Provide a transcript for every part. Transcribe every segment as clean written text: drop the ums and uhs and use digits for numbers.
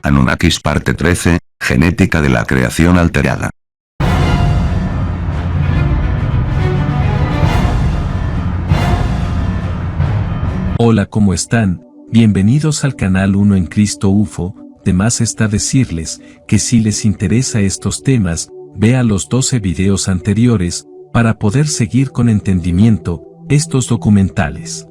Anunnakis parte 13, genética de la creación alterada. Hola, ¿cómo están? Bienvenidos al canal Uno en Cristo UFO. De más está decirles que si les interesa estos temas, vea los 12 videos anteriores para poder seguir con entendimiento estos documentales.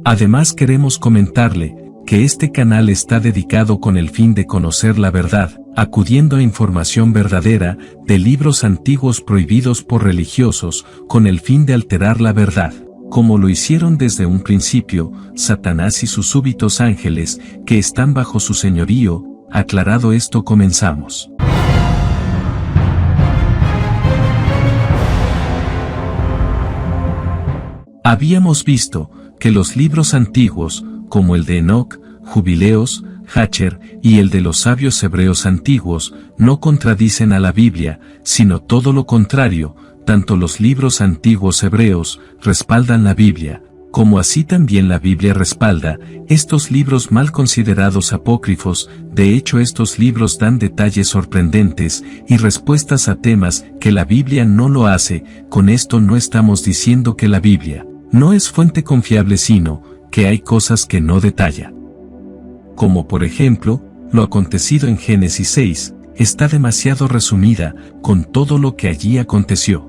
Además queremos comentarle que este canal está dedicado con el fin de conocer la verdad, acudiendo a información verdadera de libros antiguos prohibidos por religiosos con el fin de alterar la verdad, como lo hicieron desde un principio Satanás y sus súbitos ángeles que están bajo su señorío. Aclarado esto, comenzamos. Habíamos visto que los libros antiguos, como el de Enoch, Jubileos, Hacher y el de los sabios hebreos antiguos, no contradicen a la Biblia, sino todo lo contrario. Tanto los libros antiguos hebreos respaldan la Biblia, como así también la Biblia respalda estos libros mal considerados apócrifos. De hecho, estos libros dan detalles sorprendentes y respuestas a temas que la Biblia no lo hace. Con esto no estamos diciendo que la Biblia no es fuente confiable, sino que hay cosas que no detalla. Como por ejemplo, lo acontecido en Génesis 6, está demasiado resumida con todo lo que allí aconteció.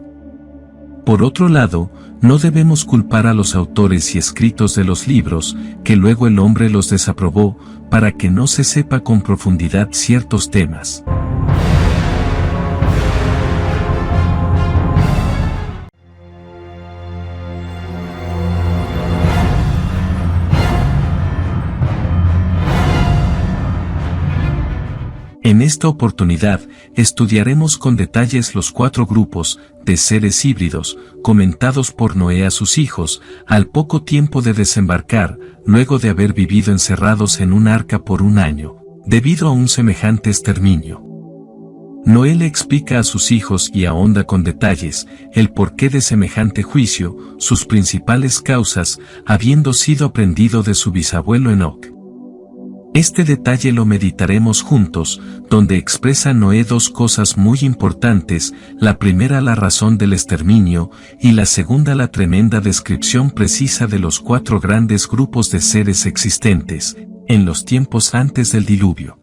Por otro lado, no debemos culpar a los autores y escritos de los libros, que luego el hombre los desaprobó, para que no se sepa con profundidad ciertos temas. En esta oportunidad, estudiaremos con detalles los 4 grupos de seres híbridos, comentados por Noé a sus hijos, al poco tiempo de desembarcar, luego de haber vivido encerrados en un arca por 1 año, debido a un semejante exterminio. Noé le explica a sus hijos y ahonda con detalles el porqué de semejante juicio, sus principales causas, habiendo sido aprendido de su bisabuelo Enoch. Este detalle lo meditaremos juntos, donde expresa Noé 2 cosas muy importantes: la primera, la razón del exterminio, y la segunda, la tremenda descripción precisa de los 4 grandes grupos de seres existentes en los tiempos antes del diluvio.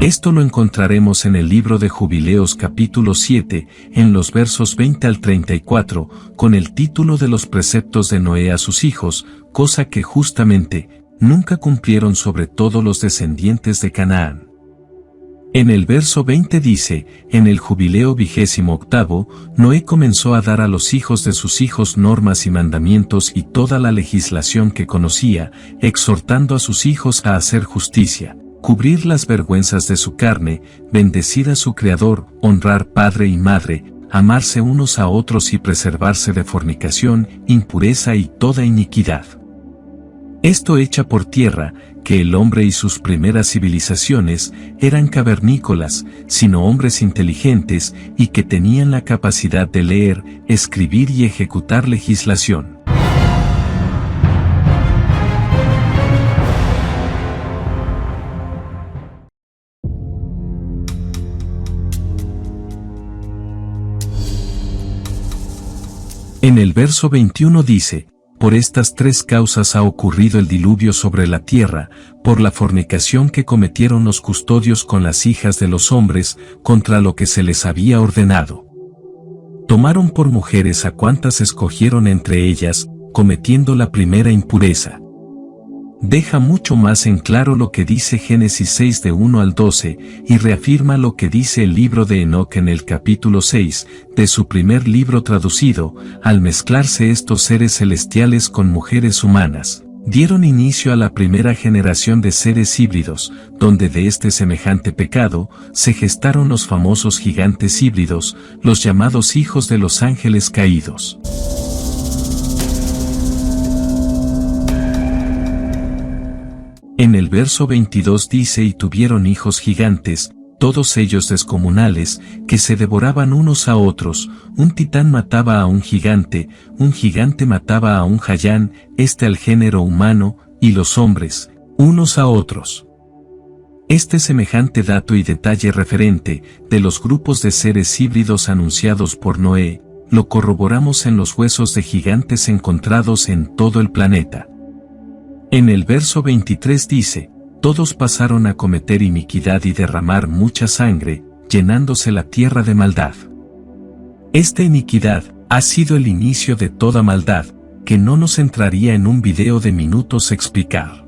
Esto lo encontraremos en el libro de Jubileos capítulo 7, en los versos 20 al 34, con el título de los preceptos de Noé a sus hijos, cosa que justamente nunca cumplieron, sobre todo los descendientes de Canaán. En el verso 20 dice: en el jubileo 28, Noé comenzó a dar a los hijos de sus hijos normas y mandamientos y toda la legislación que conocía, exhortando a sus hijos a hacer justicia, cubrir las vergüenzas de su carne, bendecir a su Creador, honrar padre y madre, amarse unos a otros y preservarse de fornicación, impureza y toda iniquidad. Esto echa por tierra que el hombre y sus primeras civilizaciones eran cavernícolas, sino hombres inteligentes y que tenían la capacidad de leer, escribir y ejecutar legislación. En el verso 21 dice: por estas 3 causas ha ocurrido el diluvio sobre la tierra, por la fornicación que cometieron los custodios con las hijas de los hombres, contra lo que se les había ordenado. Tomaron por mujeres a cuantas escogieron entre ellas, cometiendo la primera impureza. Deja mucho más en claro lo que dice Génesis 6 de 1 al 12, y reafirma lo que dice el libro de Enoch en el capítulo 6, de su primer libro traducido: al mezclarse estos seres celestiales con mujeres humanas, dieron inicio a la primera generación de seres híbridos, donde de este semejante pecado, se gestaron los famosos gigantes híbridos, los llamados hijos de los ángeles caídos. En el verso 22 dice: y tuvieron hijos gigantes, todos ellos descomunales, que se devoraban unos a otros, un titán mataba a un gigante mataba a un jayán, al género humano, y los hombres, unos a otros. Este semejante dato y detalle referente, de los grupos de seres híbridos anunciados por Noé, lo corroboramos en los huesos de gigantes encontrados en todo el planeta. En el verso 23 dice, todos pasaron a cometer iniquidad y derramar mucha sangre, llenándose la tierra de maldad. Esta iniquidad ha sido el inicio de toda maldad, que no nos entraría en un video de minutos explicar.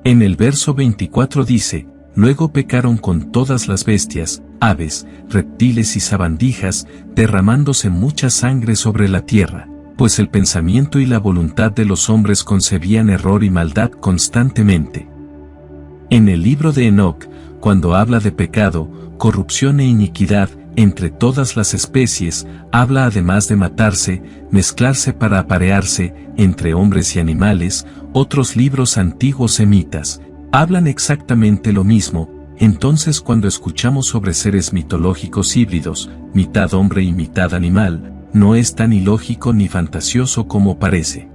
En el verso 24 dice, luego pecaron con todas las bestias, aves, reptiles y sabandijas, derramándose mucha sangre sobre la tierra, pues el pensamiento y la voluntad de los hombres concebían error y maldad constantemente. En el libro de Enoc, cuando habla de pecado, corrupción e iniquidad, entre todas las especies, habla además de matarse, mezclarse para aparearse, entre hombres y animales. Otros libros antiguos semitas hablan exactamente lo mismo. Entonces cuando escuchamos sobre seres mitológicos híbridos, mitad hombre y mitad animal, no es tan ilógico ni fantasioso como parece.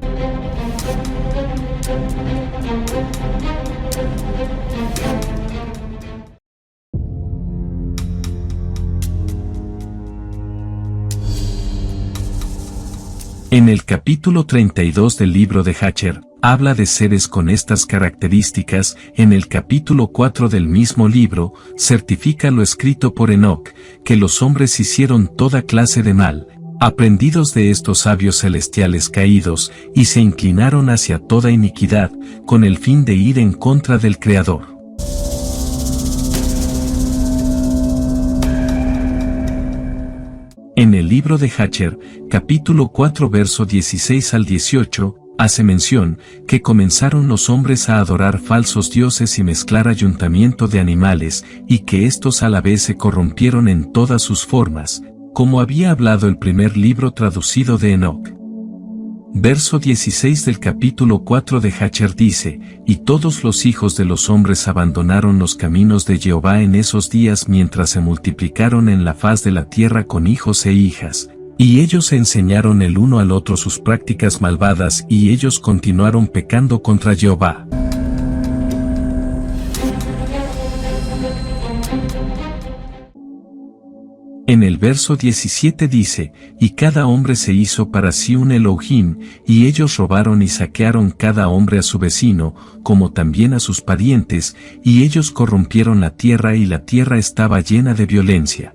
En el capítulo 32 del libro de Hatcher, habla de seres con estas características. En el capítulo 4 del mismo libro, certifica lo escrito por Enoc, que los hombres hicieron toda clase de mal, aprendidos de estos sabios celestiales caídos, y se inclinaron hacia toda iniquidad, con el fin de ir en contra del Creador. En el libro de Hatcher, capítulo 4 verso 16 al 18, hace mención, que comenzaron los hombres a adorar falsos dioses y mezclar ayuntamiento de animales, y que estos a la vez se corrompieron en todas sus formas, como había hablado el primer libro traducido de Enoc. Verso 16 del capítulo 4 de Hatcher dice, y todos los hijos de los hombres abandonaron los caminos de Jehová en esos días mientras se multiplicaron en la faz de la tierra con hijos e hijas, y ellos se enseñaron el uno al otro sus prácticas malvadas y ellos continuaron pecando contra Jehová. En el verso 17 dice, y cada hombre se hizo para sí un Elohim, y ellos robaron y saquearon cada hombre a su vecino, como también a sus parientes, y ellos corrompieron la tierra y la tierra estaba llena de violencia.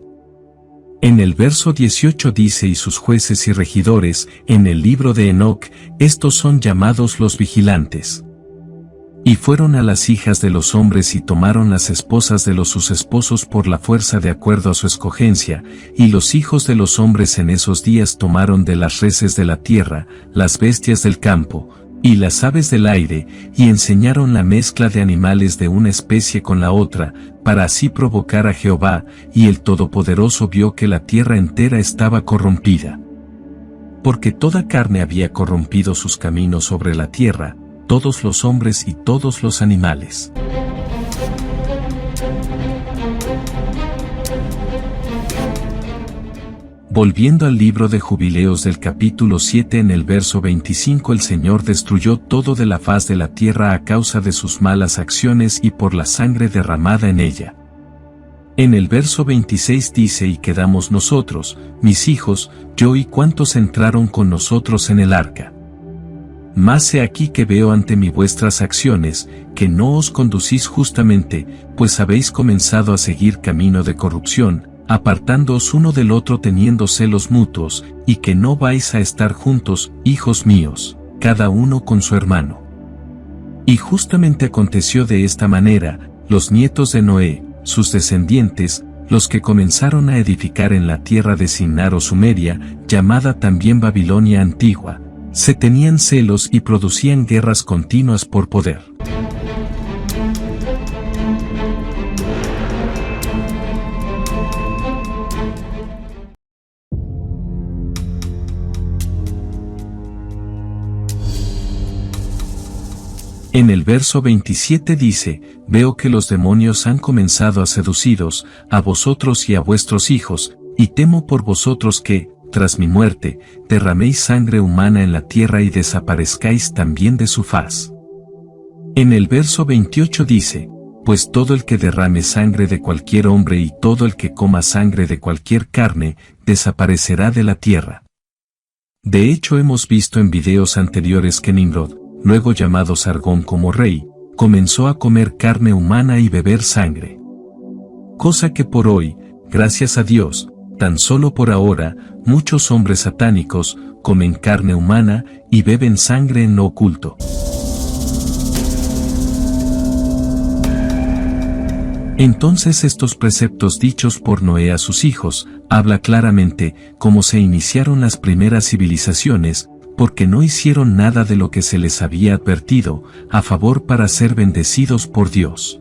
En el verso 18 dice, y sus jueces y regidores, en el libro de Enoc, estos son llamados los vigilantes. Y fueron a las hijas de los hombres y tomaron las esposas de sus esposos por la fuerza de acuerdo a su escogencia, y los hijos de los hombres en esos días tomaron de las reses de la tierra, las bestias del campo, y las aves del aire, y enseñaron la mezcla de animales de una especie con la otra, para así provocar a Jehová, y el Todopoderoso vio que la tierra entera estaba corrompida. Porque toda carne había corrompido sus caminos sobre la tierra, todos los hombres y todos los animales. Volviendo al libro de Jubileos del capítulo 7 en el verso 25, el Señor destruyó todo de la faz de la tierra a causa de sus malas acciones y por la sangre derramada en ella. En el verso 26 dice, y quedamos nosotros, mis hijos, yo y cuantos entraron con nosotros en el arca. Mas he aquí que veo ante mí vuestras acciones, que no os conducís justamente, pues habéis comenzado a seguir camino de corrupción, apartándoos uno del otro teniendo celos mutuos, y que no vais a estar juntos, hijos míos, cada uno con su hermano. Y justamente aconteció de esta manera, los nietos de Noé, sus descendientes, los que comenzaron a edificar en la tierra de Sinar o Sumeria, llamada también Babilonia antigua, se tenían celos y producían guerras continuas por poder. En el verso 27 dice, veo que los demonios han comenzado a seduciros, a vosotros y a vuestros hijos, y temo por vosotros que, tras mi muerte, derraméis sangre humana en la tierra y desaparezcáis también de su faz. En el verso 28 dice, pues todo el que derrame sangre de cualquier hombre y todo el que coma sangre de cualquier carne, desaparecerá de la tierra. De hecho hemos visto en videos anteriores que Nimrod, luego llamado Sargón como rey, comenzó a comer carne humana y beber sangre. Cosa que por hoy, gracias a Dios, tan solo por ahora, muchos hombres satánicos comen carne humana y beben sangre en lo oculto. Entonces estos preceptos dichos por Noé a sus hijos, habla claramente cómo se iniciaron las primeras civilizaciones, porque no hicieron nada de lo que se les había advertido, a favor para ser bendecidos por Dios.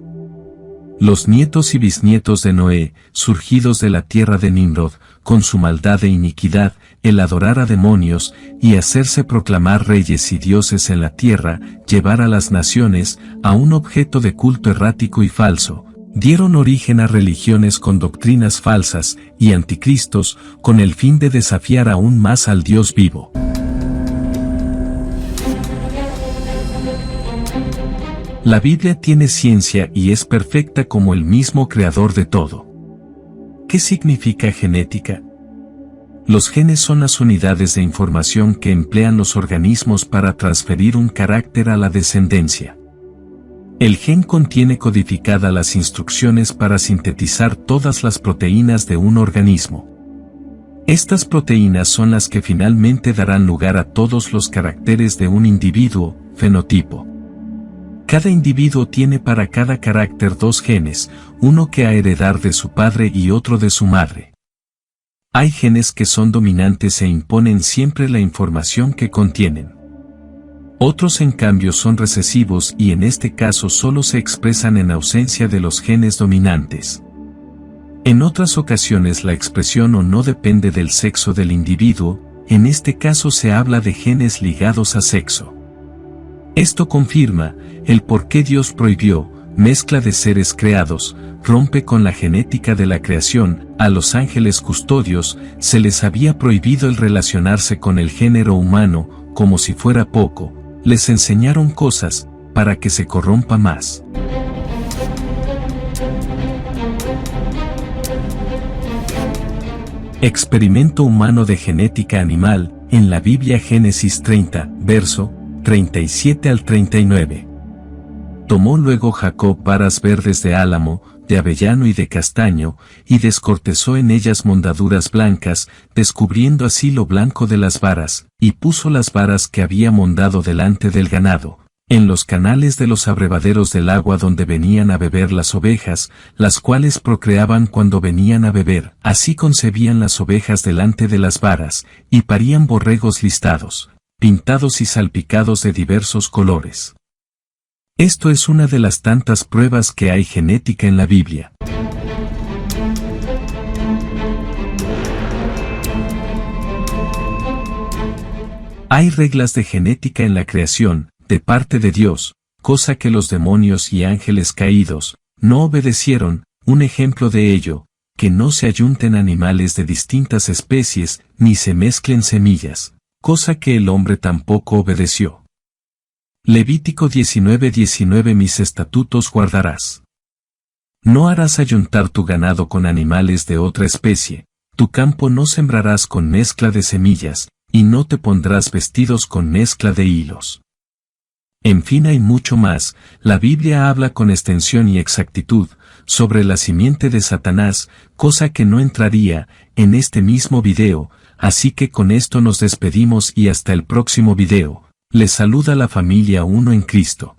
Los nietos y bisnietos de Noé, surgidos de la tierra de Nimrod, con su maldad e iniquidad, el adorar a demonios, y hacerse proclamar reyes y dioses en la tierra, llevar a las naciones, a un objeto de culto errático y falso, dieron origen a religiones con doctrinas falsas, y anticristos, con el fin de desafiar aún más al Dios vivo. La Biblia tiene ciencia y es perfecta como el mismo creador de todo. ¿Qué significa genética? Los genes son las unidades de información que emplean los organismos para transferir un carácter a la descendencia. El gen contiene codificadas las instrucciones para sintetizar todas las proteínas de un organismo. Estas proteínas son las que finalmente darán lugar a todos los caracteres de un individuo, fenotipo. Cada individuo tiene para cada carácter dos genes, uno que ha heredar de su padre y otro de su madre. Hay genes que son dominantes e imponen siempre la información que contienen. Otros en cambio son recesivos y en este caso solo se expresan en ausencia de los genes dominantes. En otras ocasiones la expresión o no depende del sexo del individuo, en este caso se habla de genes ligados a sexo. Esto confirma el por qué Dios prohibió, mezcla de seres creados, rompe con la genética de la creación. A los ángeles custodios se les había prohibido el relacionarse con el género humano, como si fuera poco, les enseñaron cosas, para que se corrompa más. Experimento humano de genética animal, en la Biblia Génesis 30, verso 37 al 39. Tomó luego Jacob varas verdes de álamo, de avellano y de castaño, y descortezó en ellas mondaduras blancas, descubriendo así lo blanco de las varas, y puso las varas que había mondado delante del ganado, en los canales de los abrevaderos del agua donde venían a beber las ovejas, las cuales procreaban cuando venían a beber. Así concebían las ovejas delante de las varas, y parían borregos listados, pintados y salpicados de diversos colores. Esto es una de las tantas pruebas que hay genética en la Biblia. Hay reglas de genética en la creación, de parte de Dios, cosa que los demonios y ángeles caídos no obedecieron. Un ejemplo de ello, que no se ayunten animales de distintas especies, ni se mezclen semillas, cosa que el hombre tampoco obedeció. Levítico 19:19 Mis estatutos guardarás. No harás ayuntar tu ganado con animales de otra especie, tu campo no sembrarás con mezcla de semillas, y no te pondrás vestidos con mezcla de hilos. En fin, hay mucho más. La Biblia habla con extensión y exactitud sobre la simiente de Satanás, cosa que no entraría en este mismo video, así que con esto nos despedimos y hasta el próximo video. Les saluda la familia Uno en Cristo.